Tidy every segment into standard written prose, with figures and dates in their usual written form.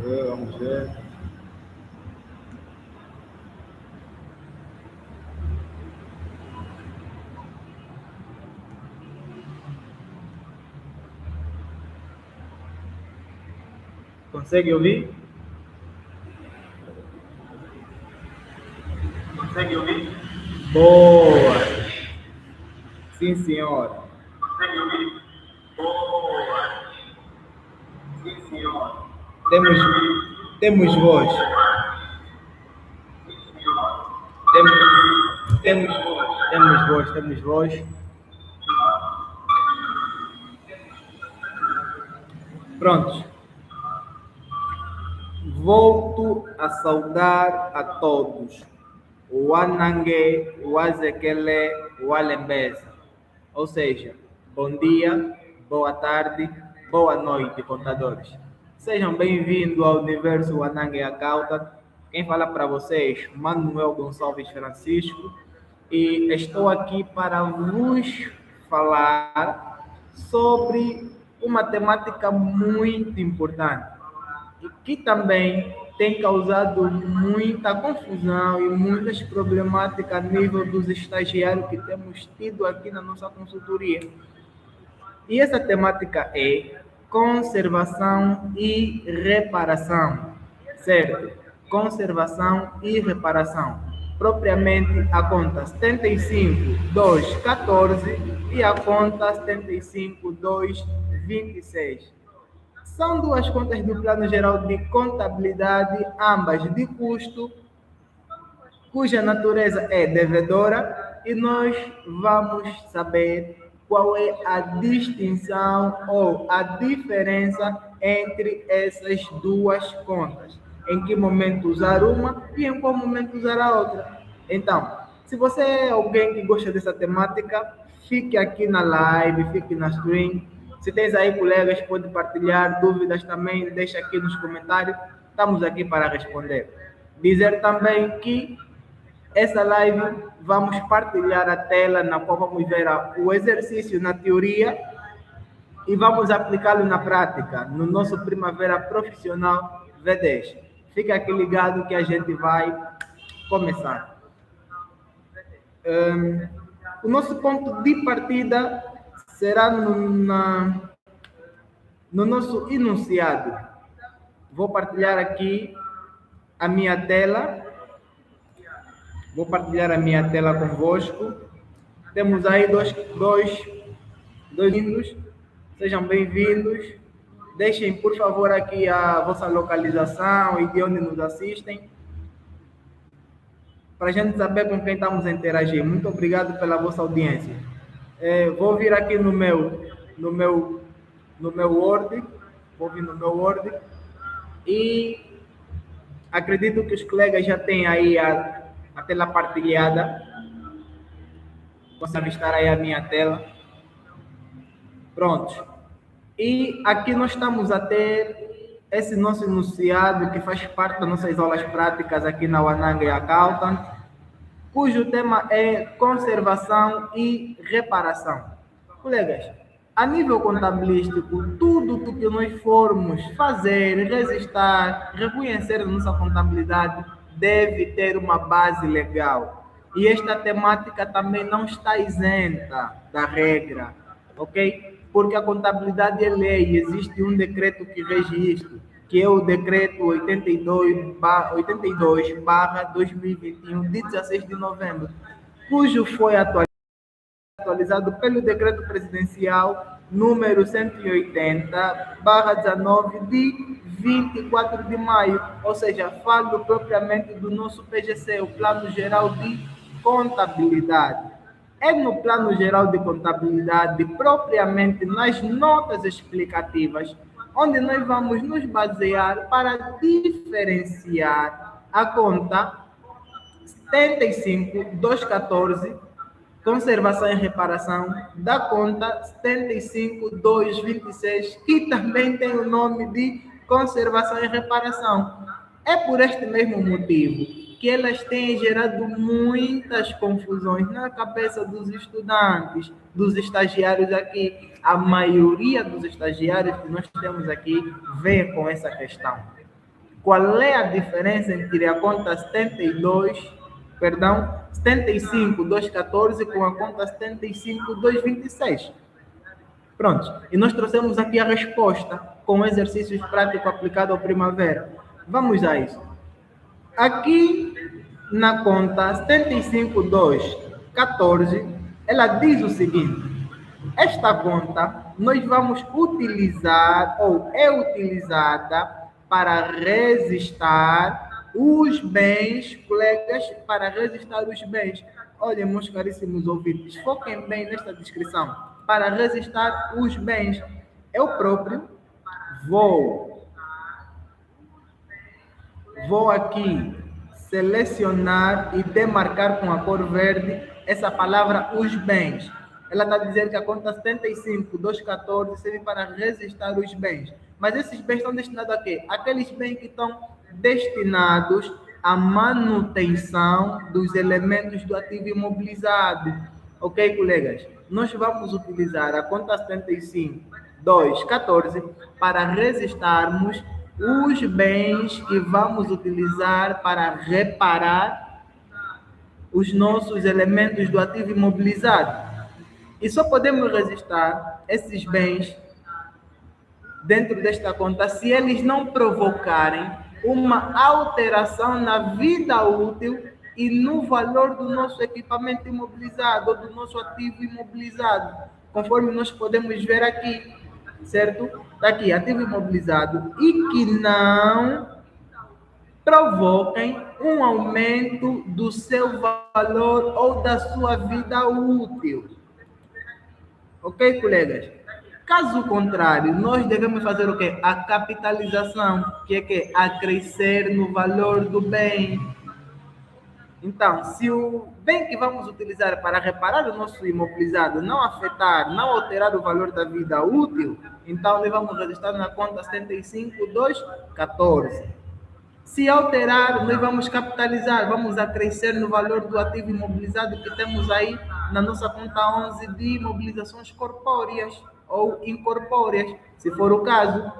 Vamos ver. Consegue ouvir? Consegue ouvir? Boa! Sim, senhora. Consegue ouvir? Boa! Sim, senhor. Temos voz. Sim, senhor. Temos voz. Prontos. Volto a saudar a todos. O Anangue, o Azequele, o Alembeza. Ou seja, bom dia, boa tarde, boa noite, contadores. Sejam bem-vindos ao Universo Anangue Accountant. Quem fala para vocês, Manuel Gonçalves Francisco. E estou aqui para vos falar sobre uma temática muito importante e que também tem causado muita confusão e muitas problemáticas a nível dos estagiários que temos tido aqui na nossa consultoria. E essa temática é conservação e reparação, certo? Conservação e reparação. Propriamente a conta 75.2.14 e a conta 75.2.26. São duas contas do Plano Geral de Contabilidade, ambas de custo, cuja natureza é devedora, e nós vamos saber qual é a distinção ou a diferença entre essas duas contas. Em que momento usar uma e em qual momento usar a outra. Então, se você é alguém que gosta dessa temática, fique aqui na live, fique na stream. Se tens aí colegas, pode partilhar dúvidas também, deixa aqui nos comentários. Estamos aqui para responder. Dizer também que essa live vamos partilhar a tela na qual vamos ver o exercício na teoria e vamos aplicá-lo na prática, no nosso Primavera Profissional V10. Fica aqui ligado que a gente vai começar. O nosso ponto de partida será no nosso enunciado. Vou partilhar aqui a minha tela. Vou partilhar a minha tela convosco. Temos aí dois lindos. Sejam bem-vindos. Deixem, por favor, aqui a vossa localização e de onde nos assistem, para a gente saber com quem estamos a interagir. Muito obrigado pela vossa audiência. Vou vir aqui no meu Word. Vou vir no meu Word. E acredito que os colegas já têm aí a tela partilhada. Posso avistar aí a minha tela. Pronto. E aqui nós estamos a ter esse nosso enunciado que faz parte das nossas aulas práticas aqui na Anangue Accountant, cujo tema é conservação e reparação. Colegas, a nível contabilístico, tudo que nós formos fazer, registrar, reconhecer a nossa contabilidade deve ter uma base legal. E esta temática também não está isenta da regra, ok? Porque a contabilidade é lei, existe um decreto que rege isto, que é o decreto 82/2021, de 16 de novembro, cujo foi atualizado pelo decreto presidencial número 180/19 de 24 de maio, ou seja, falo propriamente do nosso PGC, o Plano Geral de Contabilidade. É no Plano Geral de Contabilidade, propriamente nas notas explicativas, onde nós vamos nos basear para diferenciar a conta 75.214, conservação e reparação, da conta 75.226, que também tem o nome de conservação e reparação. É por este mesmo motivo que elas têm gerado muitas confusões na cabeça dos estudantes, dos estagiários aqui. A maioria dos estagiários que nós temos aqui vem com essa questão. qual é a diferença entre a conta 75,214 com a conta 75,226? Pronto, e nós trouxemos aqui a resposta com exercícios práticos aplicados ao primavera. Vamos a isso. Aqui na conta 75,214, ela diz o seguinte: esta conta nós vamos utilizar, ou é utilizada, para resistar os bens, colegas, para resistar os bens. Olhem, meus caríssimos ouvintes, foquem bem nesta descrição. Para resistar os bens, eu próprio vou aqui selecionar e demarcar com a cor verde essa palavra os bens. Ela está dizendo que a conta 75,214 serve para resistar os bens. Mas esses bens estão destinados a quê? Aqueles bens que estão destinados à manutenção dos elementos do ativo imobilizado. Ok, colegas? Nós vamos utilizar a conta 75,214 para resistarmos os bens que vamos utilizar para reparar os nossos elementos do ativo imobilizado. E só podemos resistar esses bens dentro desta conta se eles não provocarem uma alteração na vida útil e no valor do nosso equipamento imobilizado ou do nosso ativo imobilizado, conforme nós podemos ver aqui, certo? Está aqui, ativo imobilizado, e que não provoquem um aumento do seu valor ou da sua vida útil. Ok, colegas? Caso contrário, nós devemos fazer o quê? A capitalização, que é que? Acrescer no valor do bem. Então, se o bem que vamos utilizar para reparar o nosso imobilizado não afetar, não alterar o valor da vida útil, então nós vamos registrar na conta 75,214. Se alterar, nós vamos capitalizar, vamos acrescer no valor do ativo imobilizado que temos aí na nossa conta 11 de imobilizações corpóreas ou incorpóreas, se for o caso.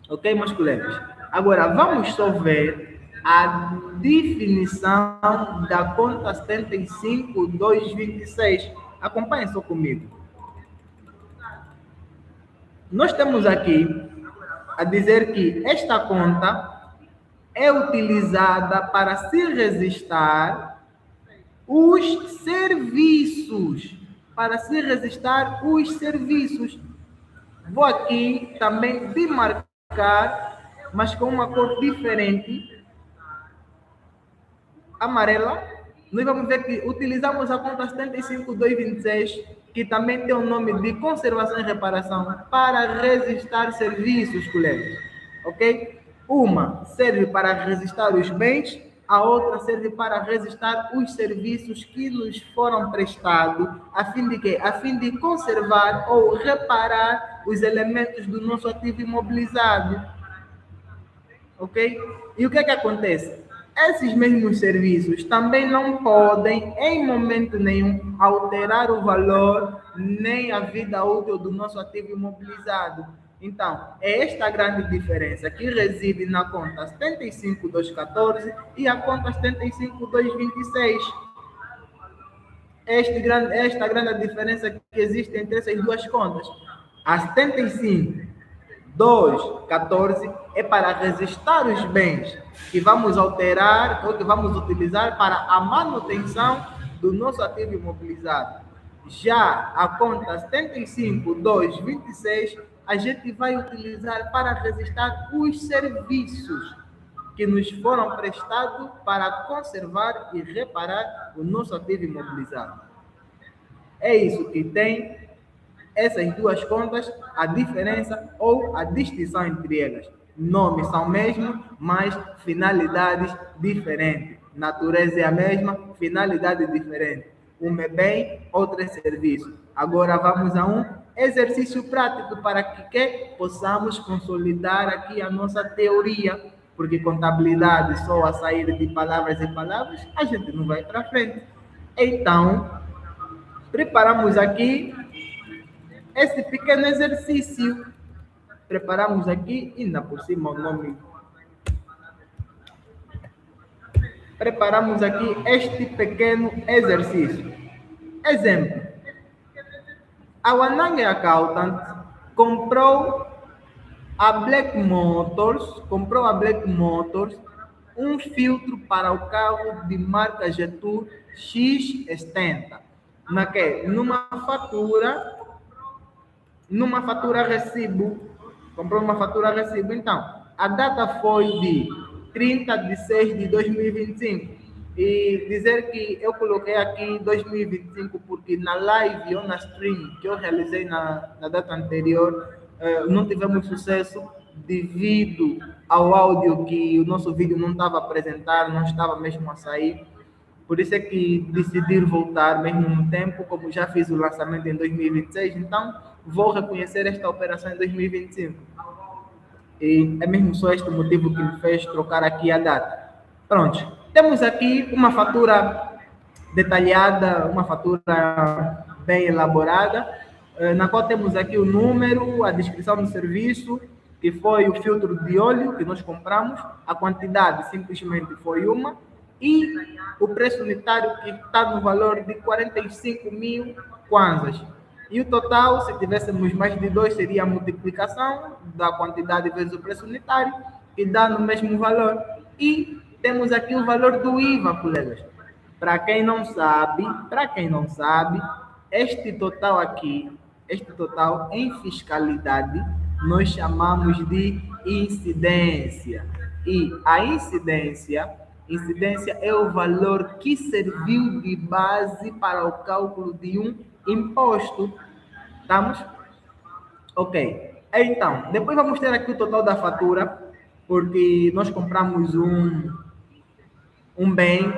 Ok, meus colegas? Agora, vamos só ver a definição da conta 75,226. Acompanhem só comigo. Nós temos aqui a dizer que esta conta é utilizada para se resistar os serviços. Para se resistar os serviços. Vou aqui também demarcar, mas com uma cor diferente, amarela. Nós vamos ver que utilizamos a conta 75,226, que também tem o nome de conservação e reparação, para resistar serviços, colegas. Ok? Uma serve para resistar os bens, a outra serve para resistar os serviços que nos foram prestados, a fim de quê? A fim de conservar ou reparar os elementos do nosso ativo imobilizado. Ok? E o que é que acontece? Esses mesmos serviços também não podem, em momento nenhum, alterar o valor nem a vida útil do nosso ativo imobilizado. Então, é esta a grande diferença que reside na conta 75,214 e a conta 75,226. Esta grande diferença que existe entre essas duas contas. A 75,214 é para resistar os bens que vamos alterar ou que vamos utilizar para a manutenção do nosso ativo imobilizado. Já a conta 75,226 a gente vai utilizar para resistar os serviços que nos foram prestados para conservar e reparar o nosso ativo imobilizado. É isso que tem essas duas contas, a diferença ou a distinção entre elas. Nomes são o mesmo, mas finalidades diferentes. Natureza é a mesma, finalidade diferente. Uma é bem, outra é serviço. Agora vamos a um exercício prático para que possamos consolidar aqui a nossa teoria, porque contabilidade só a sair de palavras e palavras, a gente não vai para frente. Então, preparamos aqui esse pequeno exercício. Preparamos aqui, ainda por cima o nome preparamos aqui este pequeno exercício. Exemplo. A Wanang Accountant comprou a Black Motors um filtro para o carro de marca Jetour X70. Numa fatura recibo, comprou uma fatura recibo. Então, a data foi de 30 de 6 de 2025. E dizer que eu coloquei aqui 2025 porque na live ou na stream que eu realizei na data anterior, não tivemos sucesso devido ao áudio que o nosso vídeo não estava a apresentar, não estava mesmo a sair. Por isso é que decidi voltar mesmo no tempo, como já fiz o lançamento em 2026, então vou reconhecer esta operação em 2025. E é mesmo só este motivo que me fez trocar aqui a data. Pronto, temos aqui uma fatura detalhada, uma fatura bem elaborada, na qual temos aqui o número, a descrição do serviço, que foi o filtro de óleo que nós compramos, a quantidade simplesmente foi uma, e o preço unitário que está no valor de 45 mil kwanzas. E o total, se tivéssemos mais de 2, seria a multiplicação da quantidade vezes o preço unitário, que dá no mesmo valor. E temos aqui o valor do IVA, colegas. Para quem não sabe, este total aqui, este total em fiscalidade, nós chamamos de incidência. E a incidência é o valor que serviu de base para o cálculo de um imposto. Estamos? Ok. Então, depois vamos ter aqui o total da fatura, porque nós compramos um bem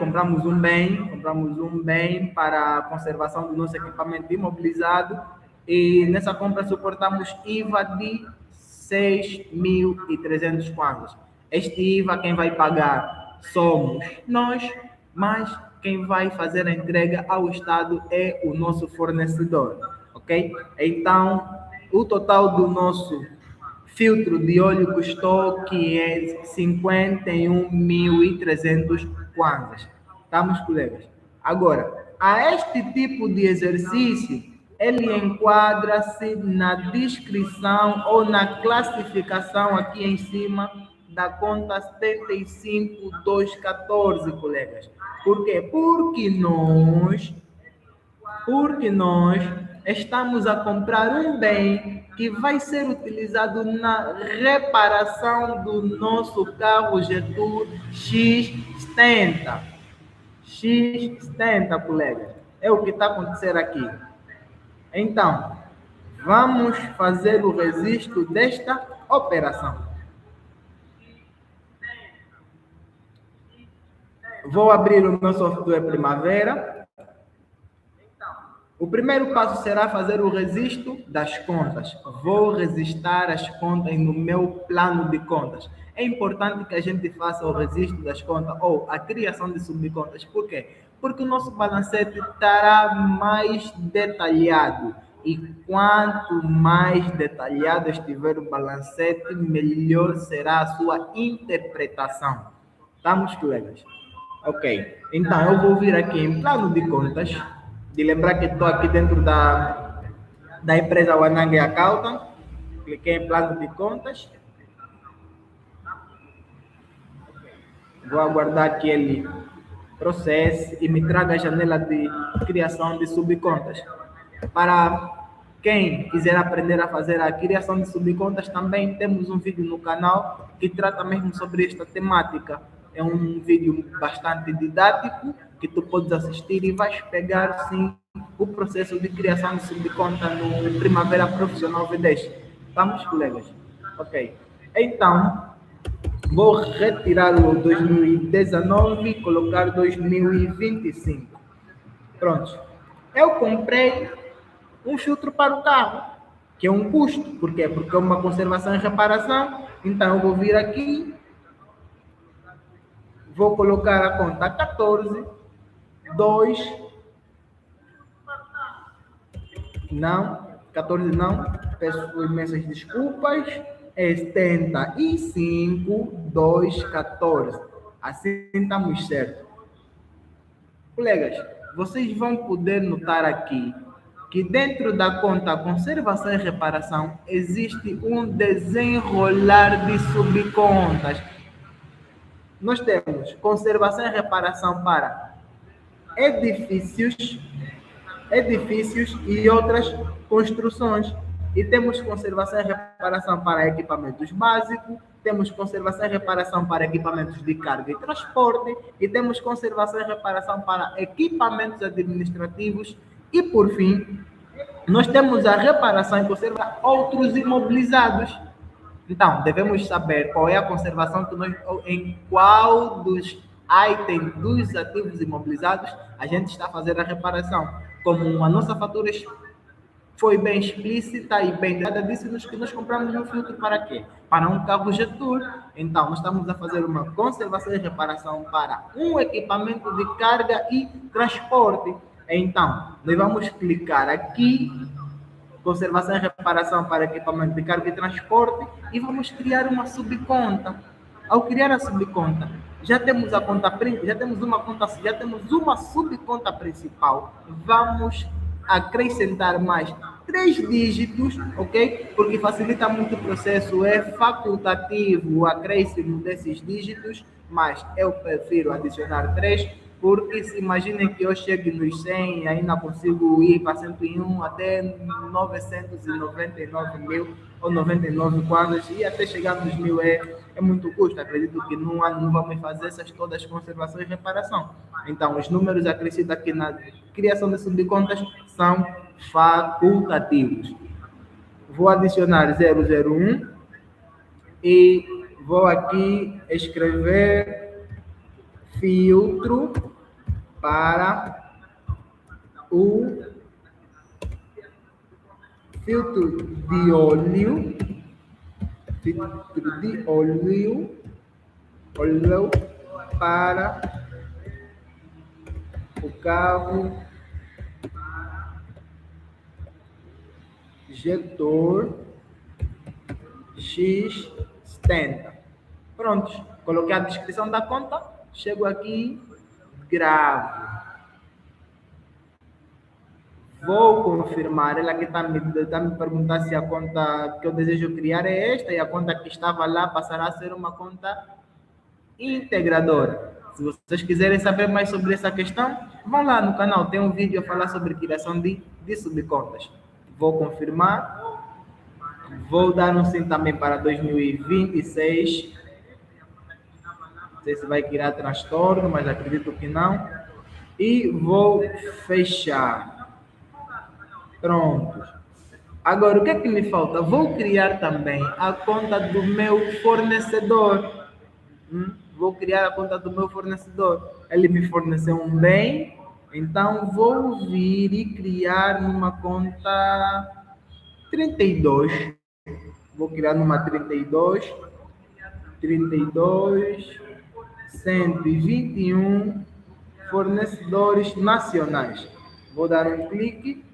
para a conservação do nosso equipamento imobilizado, e nessa compra suportamos IVA de 6.300 kwanzas. Este IVA quem vai pagar somos nós, mas quem vai fazer a entrega ao Estado é o nosso fornecedor, ok? Então, o total do nosso filtro de óleo custou 51.300 kwanzas. Estamos, colegas? Agora, a este tipo de exercício, ele enquadra-se na descrição ou na classificação aqui em cima da conta 75214, colegas. Por quê? Porque nós estamos a comprar um bem que vai ser utilizado na reparação do nosso carro Jetour X70. X70, colegas. É o que está acontecendo aqui. Então, vamos fazer o registro desta operação. Vou abrir o meu software Primavera. O primeiro passo será fazer o registro das contas. Vou registrar as contas no meu plano de contas. É importante que a gente faça o registro das contas ou a criação de subcontas. Por quê? Porque o nosso balancete estará mais detalhado. E quanto mais detalhado estiver o balancete, melhor será a sua interpretação. Estamos, colegas? Ok. Então, eu vou vir aqui em plano de contas. De lembrar que estou aqui dentro da empresa Wanang Accountant. Cliquei em plano de contas. Vou aguardar que ele processe e me traga a janela de criação de subcontas. Para quem quiser aprender a fazer a criação de subcontas, também temos um vídeo no canal que trata mesmo sobre esta temática. É um vídeo bastante didático que tu podes assistir e vais pegar, sim, o processo de criação de subconta no Primavera Profissional V10. Vamos, colegas? Ok. Então, vou retirar o 2019 e colocar 2025. Pronto. Eu comprei um filtro para o carro, que é um custo. Por quê? Porque é uma conservação e reparação. Então, eu vou vir aqui, vou colocar a conta 14, 2, não, 14 não, peço imensas desculpas, é 75, 2, 14. Assim estamos certo. Colegas, vocês vão poder notar aqui que dentro da conta conservação e reparação existe um desenrolar de subcontas. Nós temos conservação e reparação para edifícios e outras construções. E temos conservação e reparação para equipamentos básicos, temos conservação e reparação para equipamentos de carga e transporte, e temos conservação e reparação para equipamentos administrativos, e por fim, nós temos a reparação e conservação para outros imobilizados. Então, devemos saber qual é a conservação que nós, em qual dos itens dos ativos imobilizados a gente está fazendo a reparação. Como a nossa fatura foi bem explícita e bem dada, disse-nos que nós compramos um filtro para quê? Para um carro Jetour. Então, nós estamos a fazer uma conservação e reparação para um equipamento de carga e transporte. Então, nós vamos clicar aqui, conservação e reparação para equipamento de carga e transporte, e vamos criar uma subconta. Ao criar a subconta, já temos uma subconta principal. Vamos acrescentar mais 3 dígitos, ok? Porque facilita muito o processo, é facultativo o acréscimo desses dígitos, mas eu prefiro adicionar 3, porque se imaginem que eu chegue nos 100 e ainda consigo ir para 101 até 999 mil ou 99 quadros, e até chegar nos 1000 é muito custo. Acredito que num ano não vamos fazer essas todas conservações e reparação. Então, os números acrescidos aqui na criação de subcontas são facultativos. Vou adicionar 001 e vou aqui escrever filtro para o filtro de óleo para o carro Jetour X70. Pronto, coloquei a descrição da conta, chego aqui, gravo. Vou confirmar, ela que está me perguntando se a conta que eu desejo criar é esta, e a conta que estava lá passará a ser uma conta integradora. Se vocês quiserem saber mais sobre essa questão, vão lá no canal, tem um vídeo a falar sobre criação de subcontas. Vou confirmar, vou dar um sim também para 2026. Não sei se vai criar transtorno, mas acredito que não. E vou fechar. Pronto. Agora, o que é que me falta? Vou criar também a conta do meu fornecedor. Vou criar a conta do meu fornecedor. Ele me forneceu um bem, então vou vir e criar numa conta 32. Vou criar numa 32, 121 fornecedores nacionais. Vou dar um clique.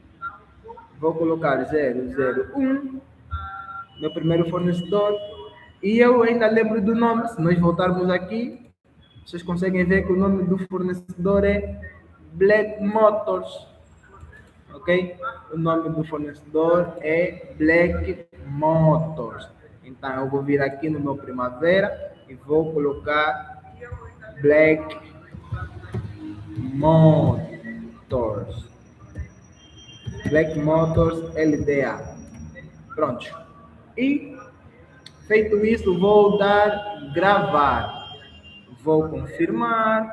Vou colocar 001, meu primeiro fornecedor, e eu ainda lembro do nome. Se nós voltarmos aqui, vocês conseguem ver que o nome do fornecedor é Black Motors, ok? O nome do fornecedor é Black Motors. Então, eu vou vir aqui no meu Primavera e vou colocar Black Motors. Black Motors LDA. Pronto. E feito isso, vou dar gravar. Vou confirmar.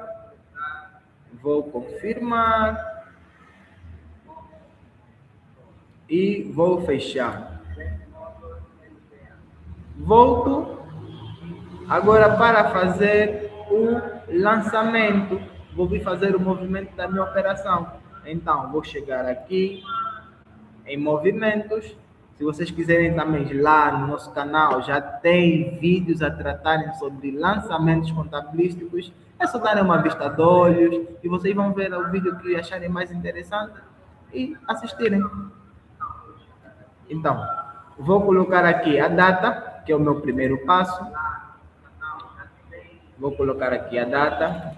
E vou fechar. Volto agora para fazer o lançamento. Vou vir fazer o movimento da minha operação. Então, vou chegar aqui em movimentos. Se vocês quiserem também, lá no nosso canal já tem vídeos a tratarem sobre lançamentos contabilísticos. É só darem uma vista de olhos e vocês vão ver o vídeo que acharem mais interessante e assistirem. Então, vou colocar aqui a data, que é o meu primeiro passo. Vou colocar aqui a data.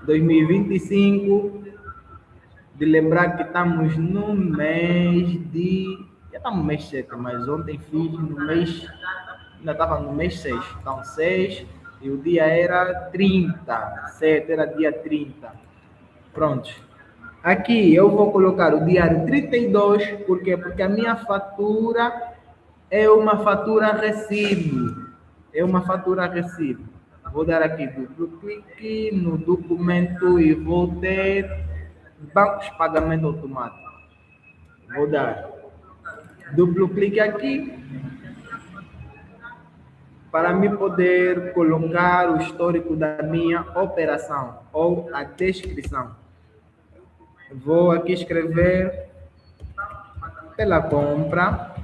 2025, de lembrar que estamos no mês de... Já estamos no mês 7, mas ontem fiz no mês... Ainda estava no mês 6. Então, 6 e o dia era 30. 7 era dia 30. Pronto. Aqui eu vou colocar o diário 32, por quê? Porque a minha fatura é uma fatura recibo. É uma fatura recibo. Vou dar aqui duplo clique no documento e vou ter bancos de pagamento automático. Vou dar duplo clique aqui para me poder colocar o histórico da minha operação ou a descrição. Vou aqui escrever pela compra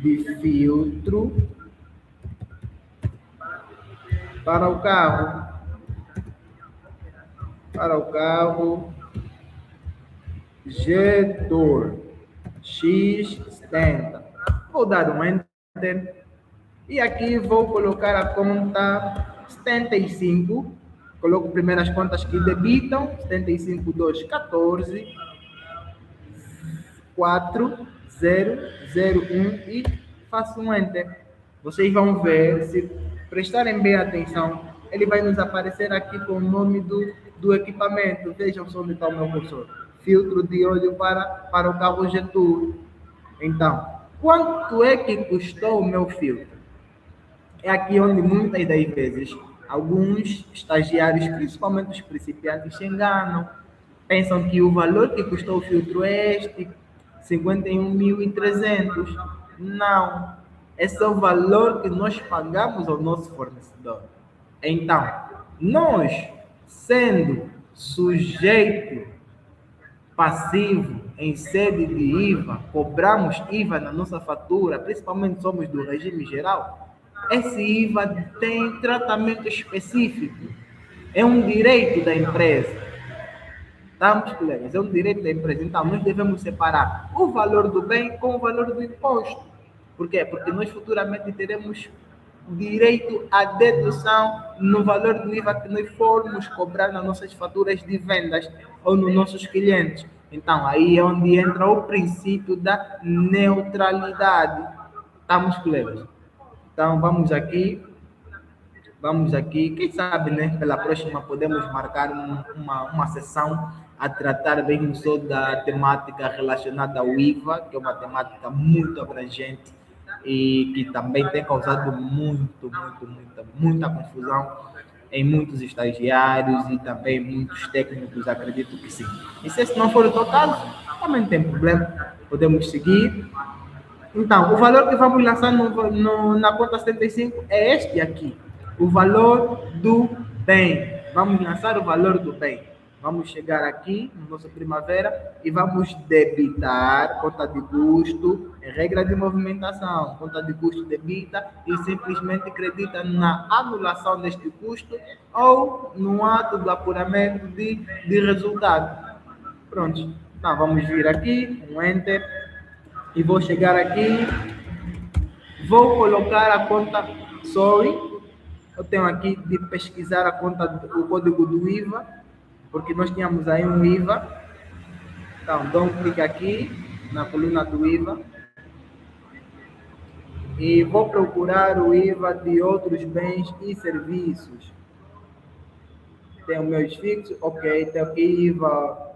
de filtro para o carro Getor X70. Vou dar um enter e aqui vou colocar a conta 75. Coloco primeiro as contas que debitam, 75, 2, 14, 4, 0, 0, 1 e faço um enter. Vocês vão ver, se prestarem bem atenção, ele vai nos aparecer aqui com o nome do equipamento. Vejam só onde está o meu cursor. Filtro de óleo para o carro Getur. Então, quanto é que custou o meu filtro? É aqui onde muitas das vezes alguns estagiários, principalmente os principiantes, se enganam. Pensam que o valor que custou o filtro é este, 51.300. Não. Esse é o valor que nós pagamos ao nosso fornecedor. Então, nós, sendo sujeito passivo em sede de IVA, cobramos IVA na nossa fatura, principalmente somos do regime geral, esse IVA tem tratamento específico. É um direito da empresa. Tá, meus colegas? É um direito da empresa. Então, nós devemos separar o valor do bem com o valor do imposto. Por quê? Porque nós futuramente teremos direito à dedução no valor do IVA que nós formos cobrar nas nossas faturas de vendas ou nos nossos clientes. Então, aí é onde entra o princípio da neutralidade. Tá, meus colegas? Então, vamos aqui. Quem sabe, né? Pela próxima podemos marcar uma sessão a tratar bem só da temática relacionada ao IVA, que é uma temática muito abrangente e que também tem causado muita confusão em muitos estagiários e também muitos técnicos, acredito que sim. E se esse não for o teu caso, também não tem problema, podemos seguir. Então, o valor que vamos lançar na conta 75 é este aqui, o valor do bem. Vamos lançar o valor do bem. Vamos chegar aqui no nosso Primavera e vamos debitar conta de custo, regra de movimentação. Conta de custo debita e simplesmente credita na anulação deste custo ou no ato do apuramento de resultado. Pronto. Então, vamos vir aqui, um Enter, e vou chegar aqui, vou colocar a conta, eu tenho aqui de pesquisar a conta, o código do IVA, porque nós tínhamos aí um IVA. Então, dou um clique aqui na coluna do IVA e vou procurar o IVA de outros bens e serviços. Tem os meus fixos, ok, tem aqui IVA,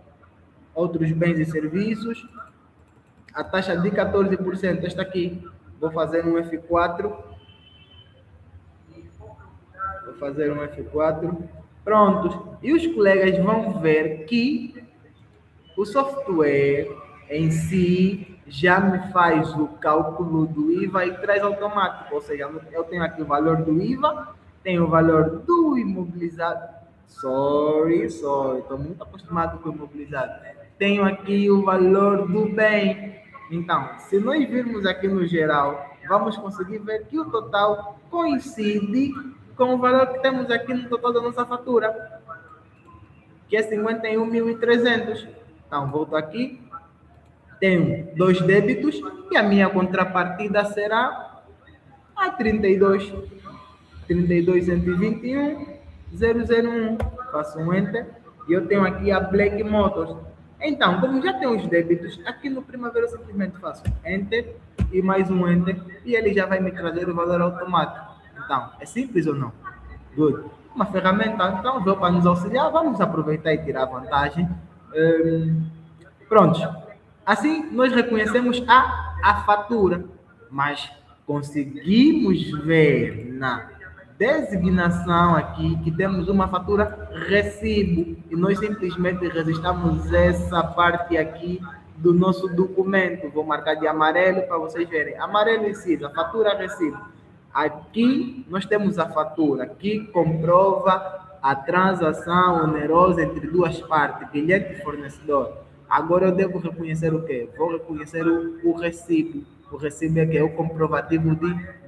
outros bens e serviços, a taxa de 14%, esta aqui, vou fazer um F4, prontos, e os colegas vão ver que o software em si já me faz o cálculo do IVA e traz automático, ou seja, eu tenho aqui o valor do IVA, tenho o valor do imobilizado, estou muito acostumado com o imobilizado, tenho aqui o valor do bem. Então, se nós virmos aqui no geral, vamos conseguir ver que o total coincide com o valor que temos aqui no total da nossa fatura, que é 51.300. Então, volto aqui, tenho 2 débitos e a minha contrapartida será a 32.121. 001, faço um Enter, e eu tenho aqui a Black Motors. Então, como já tem os débitos, aqui no Primavera eu simplesmente faço Enter e mais um Enter, e ele já vai me trazer o valor automático. Então, é simples ou não? Good. Uma ferramenta, então, veio para nos auxiliar, vamos aproveitar e tirar vantagem. Pronto. Assim, nós reconhecemos a fatura, mas conseguimos ver na designação aqui que temos uma fatura recibo e nós simplesmente registramos essa parte aqui do nosso documento. Vou marcar de amarelo para vocês verem. Amarelo e cinza, fatura recibo. Aqui nós temos a fatura que comprova a transação onerosa entre duas partes, cliente e fornecedor. Agora eu devo reconhecer o quê? Vou reconhecer o recibo. O recibo é que é o comprovativo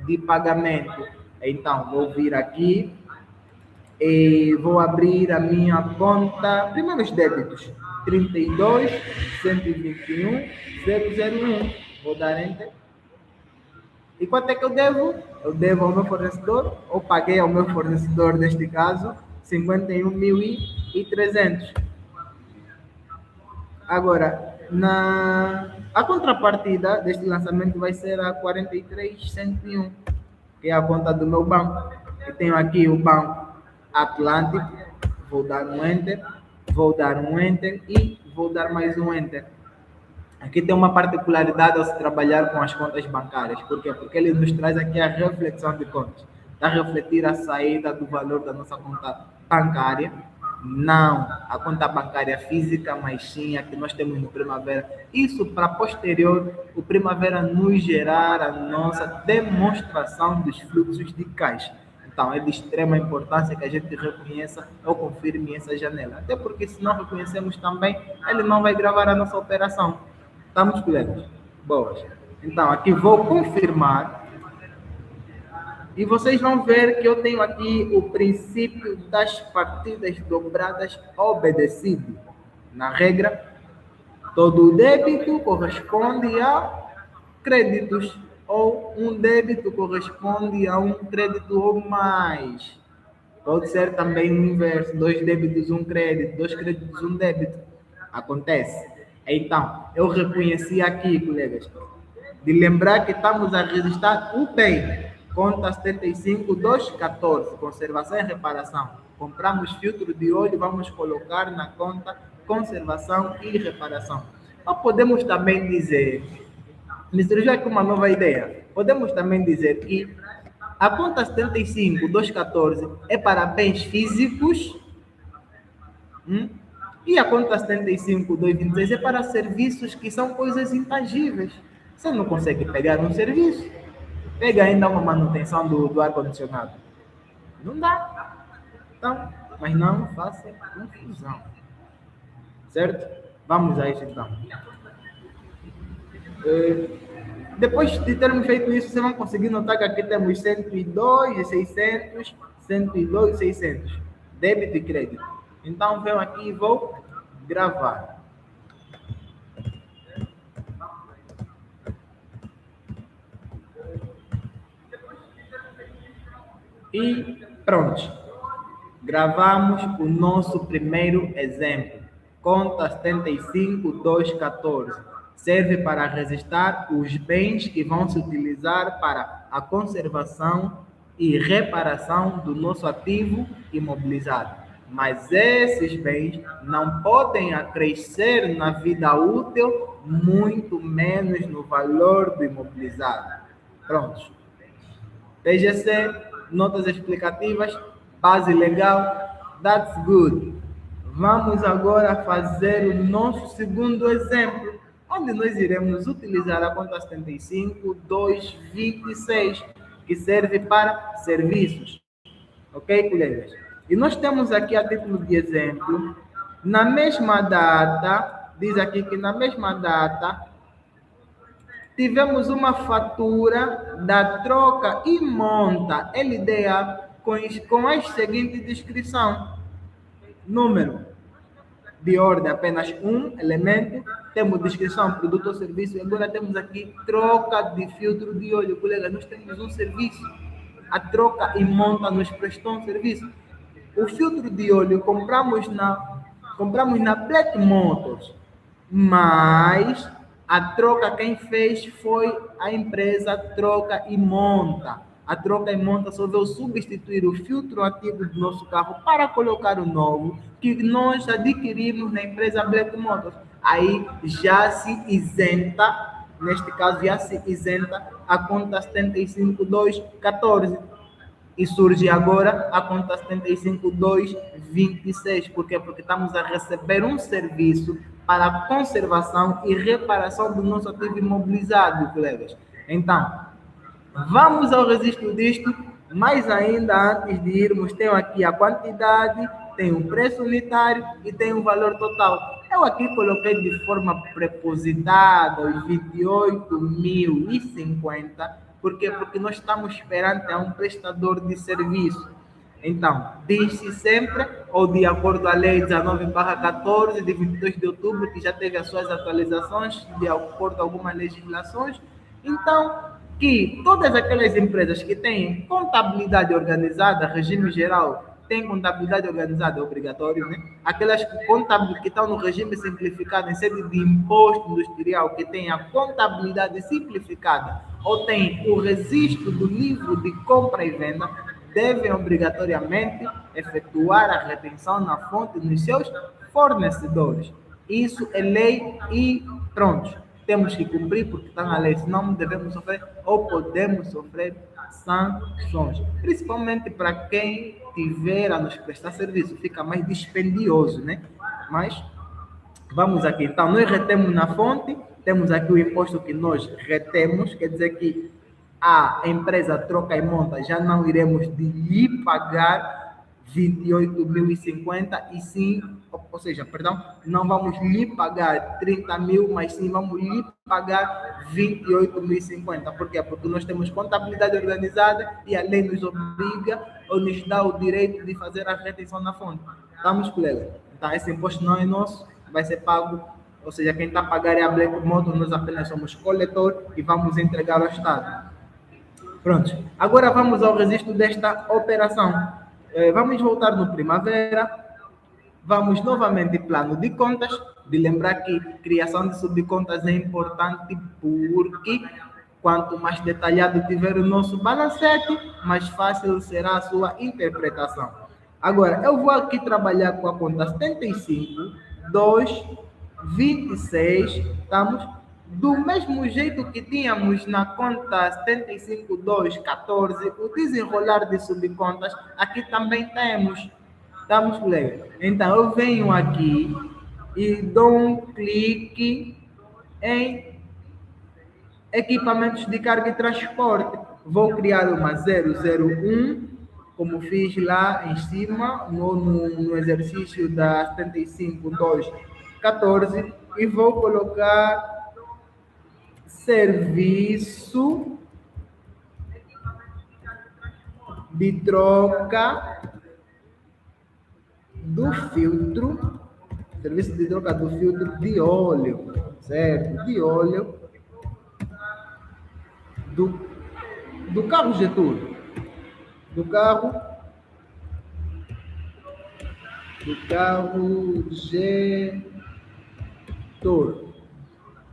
de pagamento. Então, vou vir aqui e vou abrir a minha conta. Primeiro os débitos. 32, 121, 001. Vou dar Enter. E quanto é que eu devo? Eu devo ao meu fornecedor, ou paguei ao meu fornecedor, neste caso, 51.300. Agora, a contrapartida deste lançamento vai ser a 43.101, que é a conta do meu banco. Eu tenho aqui o Banco Atlântico, vou dar um Enter, vou dar um Enter e vou dar mais um Enter. Aqui tem uma particularidade ao se trabalhar com as contas bancárias. Por quê? Porque ele nos traz aqui a reflexão de contas. Está a refletir a saída do valor da nossa conta bancária. Não a conta bancária física, mas sim a que nós temos no Primavera. Isso para posterior, o Primavera nos gerar a nossa demonstração dos fluxos de caixa. Então, é de extrema importância que a gente reconheça ou confirme essa janela. Até porque se não reconhecemos também, ele não vai gravar a nossa operação. Estamos colegas? Boas. Então, aqui vou confirmar. E vocês vão ver que eu tenho aqui o princípio das partidas dobradas obedecido. Na regra, todo débito corresponde a créditos, ou um débito corresponde a um crédito ou mais. Pode ser também o inverso, 2 débitos, 1 crédito, 2 créditos, 1 débito. Acontece. Então, eu reconheci aqui, colegas, de lembrar que estamos a registrar o bem. Conta 75.214, conservação e reparação. Compramos filtro de óleo, vamos colocar na conta conservação e reparação. Ou podemos também dizer, me surgiu aqui uma nova ideia, podemos também dizer que a conta 75.214 é para bens físicos, e a conta 75.226 é para serviços que são coisas intangíveis. Você não consegue pegar um serviço, pega ainda uma manutenção do ar-condicionado. Não dá. Então, mas não faça confusão. Certo? Vamos a isso então. Depois de termos feito isso, vocês vão conseguir notar que aqui temos 102.600, 102.600. Débito e crédito. Então, venho aqui e vou gravar. E pronto. Gravamos o nosso primeiro exemplo. Conta 75.214. Serve para registrar os bens que vão se utilizar para a conservação e reparação do nosso ativo imobilizado. Mas esses bens não podem acrescer na vida útil, muito menos no valor do imobilizado. Pronto. TGC, notas explicativas, base legal, that's good. Vamos agora fazer o nosso segundo exemplo, onde nós iremos utilizar a conta 75.226, que serve para serviços. Ok, colegas? E nós temos aqui a título de exemplo, na mesma data, diz aqui que na mesma data, tivemos uma fatura da troca e monta LDA com a seguinte descrição. Número de ordem apenas um elemento, temos descrição, produto ou serviço, e agora temos aqui troca de filtro de óleo. Colega, nós temos um serviço. A troca e monta nos prestou um serviço. O filtro de óleo compramos na Black Motors, mas a troca quem fez foi a empresa Troca e Monta. A Troca e Monta só veio substituir o filtro antigo do nosso carro para colocar o novo que nós adquirimos na empresa Black Motors. Aí já se isenta, neste caso já se isenta a conta 75214. E surge agora a conta 75226. Por quê? Porque estamos a receber um serviço para a conservação e reparação do nosso ativo imobilizado, colegas. Então, vamos ao registro disto, mas ainda antes de irmos, tenho aqui a quantidade, tem um preço unitário e tem um valor total. Eu aqui coloquei de forma prepositada os 28.050. Por quê? Porque nós estamos perante a um prestador de serviço. Então, diz-se sempre, ou de acordo com a Lei 19/14, de 22 de outubro, que já teve as suas atualizações, de acordo com algumas legislações, então, que todas aquelas empresas que têm contabilidade organizada, regime geral, tem contabilidade organizada, é obrigatório, né? Aquelas que estão no regime simplificado, em sede de imposto industrial, que tem a contabilidade simplificada, ou tem o registro do livro de compra e venda, devem obrigatoriamente efetuar a retenção na fonte dos seus fornecedores. Isso é lei e pronto. Temos que cumprir porque está na lei, senão devemos sofrer ou podemos sofrer sanções. Principalmente para quem tiver a nos prestar serviço, fica mais dispendioso, né? Mas vamos aqui. Então, nós retemos na fonte, temos aqui o imposto que nós retemos, quer dizer que a empresa Troca e Monta já não iremos de lhe pagar 28.050 e sim, ou seja, perdão, não vamos lhe pagar 30.000, mas sim vamos lhe pagar 28.050. Por quê? Porque nós temos contabilidade organizada e a lei nos obriga ou nos dá o direito de fazer a retenção na fonte. Estamos, colega? Então, esse imposto não é nosso, vai ser pago, ou seja, quem está a pagar é a Black Motor, nós apenas somos coletor e vamos entregar ao Estado. Pronto, agora vamos ao registro desta operação. Vamos voltar no Primavera, vamos novamente plano de contas, de lembrar que criação de subcontas é importante porque quanto mais detalhado tiver o nosso balancete, mais fácil será a sua interpretação. Agora, eu vou aqui trabalhar com a conta 75, 2, 26, estamos? Do mesmo jeito que tínhamos na conta 75.2.14, o desenrolar de subcontas, aqui também temos. Estamos, colega? Então, eu venho aqui e dou um clique em equipamentos de carga e transporte. Vou criar uma 001, como fiz lá em cima, no exercício da 75.2.14, e vou colocar serviço de troca do filtro, serviço de troca do filtro de óleo, certo? De óleo do carro Getúlio, do carro Getúlio.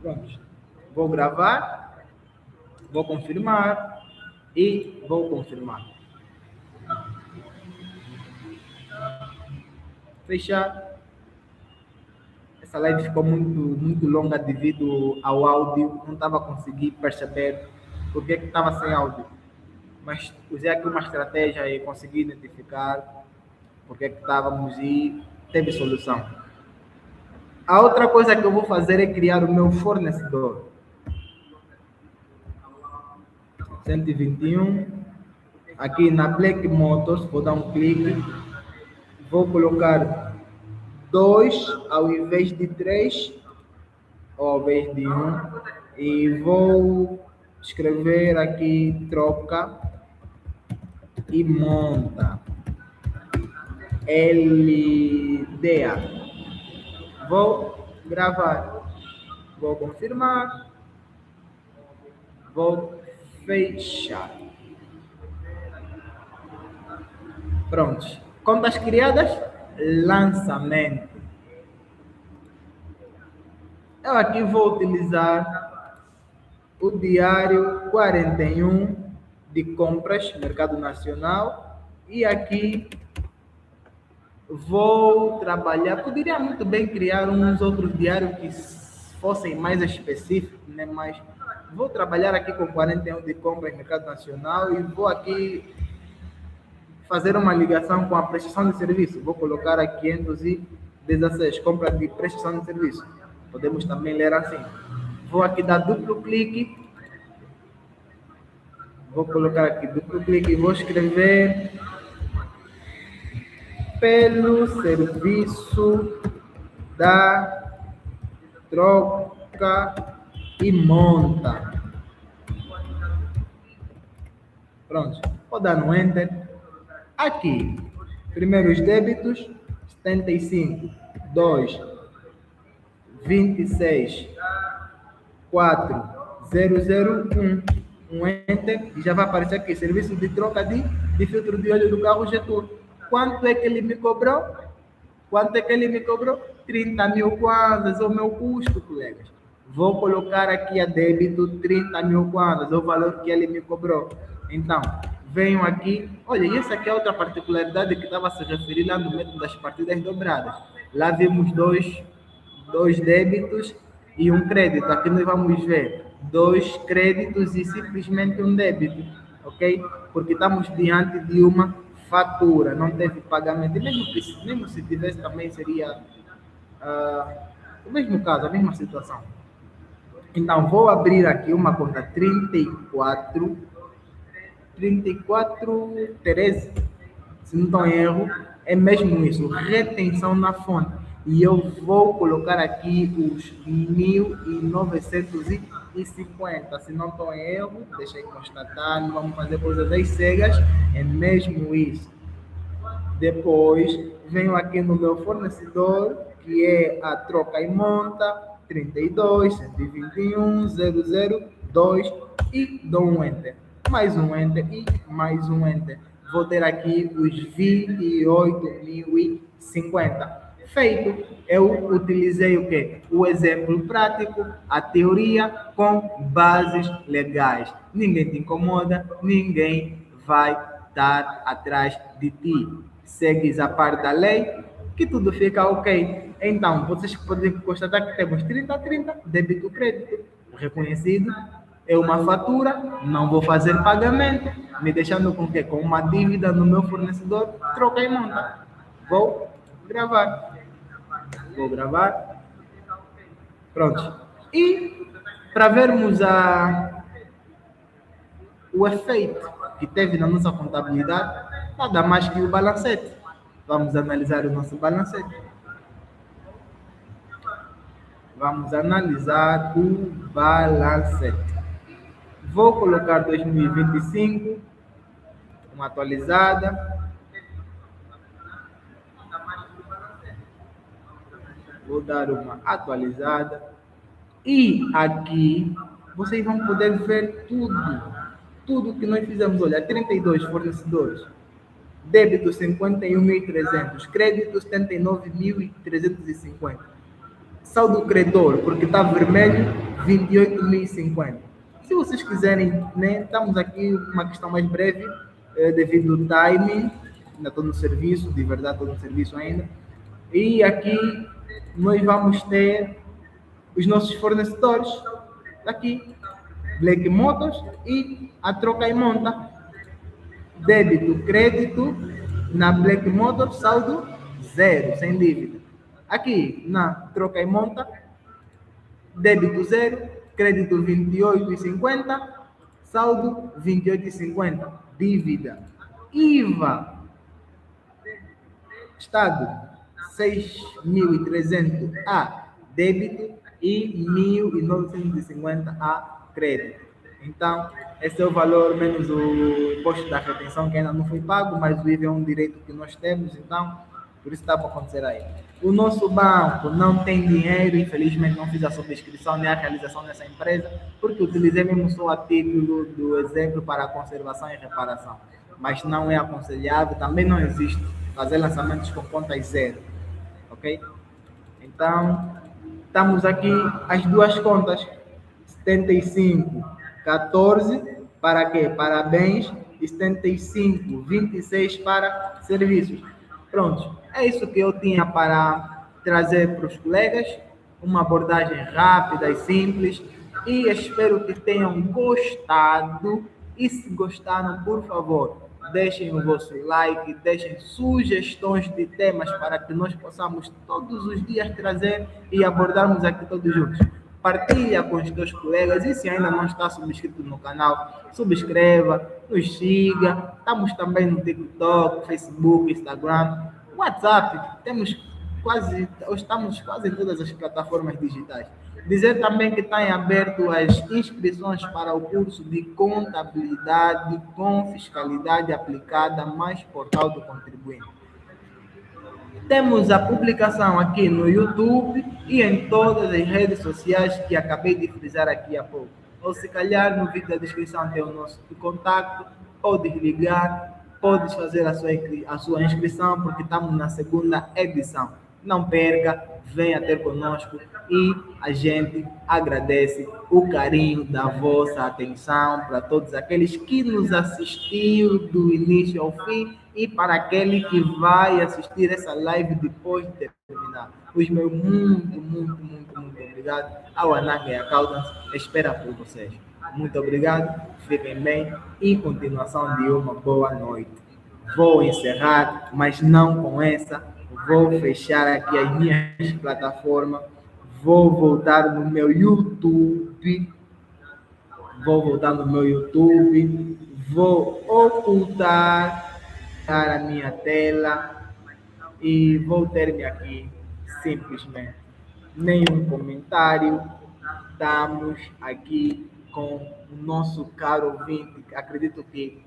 Pronto. Vou gravar, vou confirmar e vou confirmar. Fechar. Essa live ficou muito longa devido ao áudio. Não estava conseguindo perceber por que estava sem áudio. Mas usei aqui uma estratégia e consegui identificar por que estávamos e teve solução. A outra coisa que eu vou fazer é criar o meu fornecedor. 121, aqui na Black Motors, vou dar um clique, vou colocar 2 ao invés de 3, ou ao invés de 1, e vou escrever aqui Troca e Monta, LDA. Vou gravar, vou confirmar, vou fechar. Pronto. Contas criadas, lançamento. Eu aqui vou utilizar o diário 41 de compras, mercado nacional, e aqui vou trabalhar. Poderia muito bem criar uns outros diários que fossem mais específicos, né? Mas vou trabalhar aqui com 41 de compras, mercado nacional, e vou aqui fazer uma ligação com a prestação de serviço. Vou colocar aqui 516, compra de prestação de serviço. Podemos também ler assim. Vou aqui dar duplo clique. Vou colocar aqui duplo clique e vou escrever pelo serviço da troca e monta. Pronto. Vou dar no Enter. Aqui, primeiros débitos, 75, 2, 26, 4, 001. Um Enter e já vai aparecer aqui, serviço de troca de filtro de óleo do carro Getúlio. Quanto é que ele me cobrou? 30 mil kwanzas, é o meu custo, colegas. Vou colocar aqui a débito 30 mil kwanzas, é o valor que ele me cobrou. Então, venho aqui, olha, e essa aqui é outra particularidade que estava a se referir lá no método das partidas dobradas. Lá vimos dois débitos e um crédito. Aqui nós vamos ver 2 créditos e simplesmente um débito, ok? Porque estamos diante de uma fatura, não teve pagamento. E mesmo se tivesse também seria o mesmo caso, a mesma situação. Então, vou abrir aqui uma conta 3413, se não estou em erro, é mesmo isso, retenção na fonte. E eu vou colocar aqui os 1.950, se não estou em erro, deixa eu constatar, não vamos fazer coisas às cegas, é mesmo isso. Depois, venho aqui no meu fornecedor, que é a troca e monta, 32, 121, 002 e dou um Enter. Mais um Enter e mais um Enter. Vou ter aqui os 28.050. Feito, eu utilizei o quê? O exemplo prático, a teoria com bases legais. Ninguém te incomoda, ninguém vai estar atrás de ti. Segues a par da lei, que tudo fica ok. Então, vocês podem constatar que temos 30-30, débito crédito, reconhecido, é uma fatura, não vou fazer pagamento, me deixando com quê? Com uma dívida no meu fornecedor, troca e monta. Vou gravar. Pronto. E para vermos o efeito que teve na nossa contabilidade, nada mais que o balancete. Vamos analisar o nosso balancete. Vou colocar 2025, uma atualizada. Vou dar uma atualizada. E aqui vocês vão poder ver tudo que nós fizemos. Olha, 32 fornecedores, débito 51.300, crédito 79.350, saldo credor, porque está vermelho, 28.050. Se vocês quiserem, né, estamos aqui uma questão mais breve, devido ao timing, ainda estou no serviço, de verdade estou no serviço ainda. E aqui nós vamos ter os nossos fornecedores, aqui, Black Motors e a troca e monta. Débito, crédito, na Black Motors, saldo 0, sem dívida. Aqui, na troca e monta, débito 0, crédito 28,50, saldo 28,50, dívida. IVA, Estado, 6.300 a débito e 1.950 a crédito. Então, esse é o valor menos o imposto da retenção que ainda não foi pago, mas o IVA é um direito que nós temos, então, por isso está para acontecer aí. O nosso banco não tem dinheiro, infelizmente não fiz a subscrição nem a realização dessa empresa, porque utilizei mesmo só a título do exemplo para conservação e reparação. Mas não é aconselhável, também não existe fazer lançamentos com contas zero, ok? Então, estamos aqui as duas contas, 75, 14, para quê? Para bens, e 75, 26 para serviços. Pronto, é isso que eu tinha para trazer para os colegas, uma abordagem rápida e simples, e espero que tenham gostado, e se gostaram, por favor, deixem o vosso like, deixem sugestões de temas para que nós possamos todos os dias trazer e abordarmos aqui todos juntos. Partilha com os teus colegas e se ainda não está subscrito no canal, subscreva, nos siga. Estamos também no TikTok, Facebook, Instagram, WhatsApp. Estamos quase em todas as plataformas digitais. Dizer também que está em aberto as inscrições para o curso de contabilidade com fiscalidade aplicada mais portal do contribuinte. Temos a publicação aqui no YouTube e em todas as redes sociais que acabei de frisar aqui há pouco. Ou se calhar no vídeo da descrição tem o nosso contato, podes ligar, podes fazer a sua inscrição porque estamos na segunda edição. Não perca, venha ter conosco e a gente agradece o carinho da vossa atenção para todos aqueles que nos assistiram do início ao fim e para aquele que vai assistir essa live depois de terminar. Os meus muito obrigado ao Anang Accountants, espera por vocês. Muito obrigado, fiquem bem e continuação de uma boa noite. Vou encerrar, mas não com essa. Vou fechar aqui as minhas plataformas. Vou voltar no meu YouTube. Vou ocultar a minha tela e vou ter-me aqui simplesmente. Nenhum comentário. Estamos aqui com o nosso caro ouvinte. Acredito que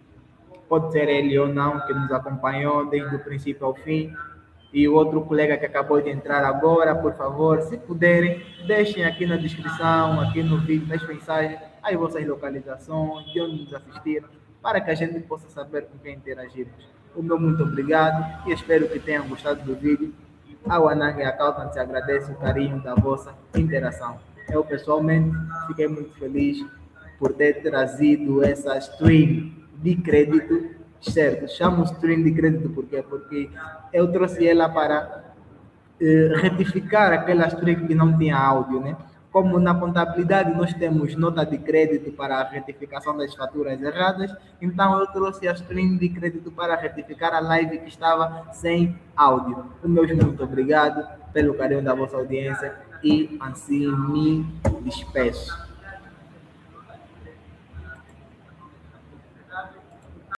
pode ser ele ou não, que nos acompanhou desde o princípio ao fim. E o outro colega que acabou de entrar agora, por favor, se puderem, deixem aqui na descrição, aqui no vídeo, nas mensagens, as vossas localizações, de onde nos assistiram, para que a gente possa saber com quem interagirmos. O meu muito obrigado e espero que tenham gostado do vídeo. Ao Anang Accountants agradece o carinho da vossa interação. Eu, pessoalmente, fiquei muito feliz por ter trazido essa stream de crédito. Certo, chamo stream de crédito porque eu trouxe ela para retificar aquela stream que não tinha áudio, né? Como na contabilidade nós temos nota de crédito para a retificação das faturas erradas, então eu trouxe a stream de crédito para retificar a live que estava sem áudio. O meu muito obrigado pelo carinho da vossa audiência e assim me despeço.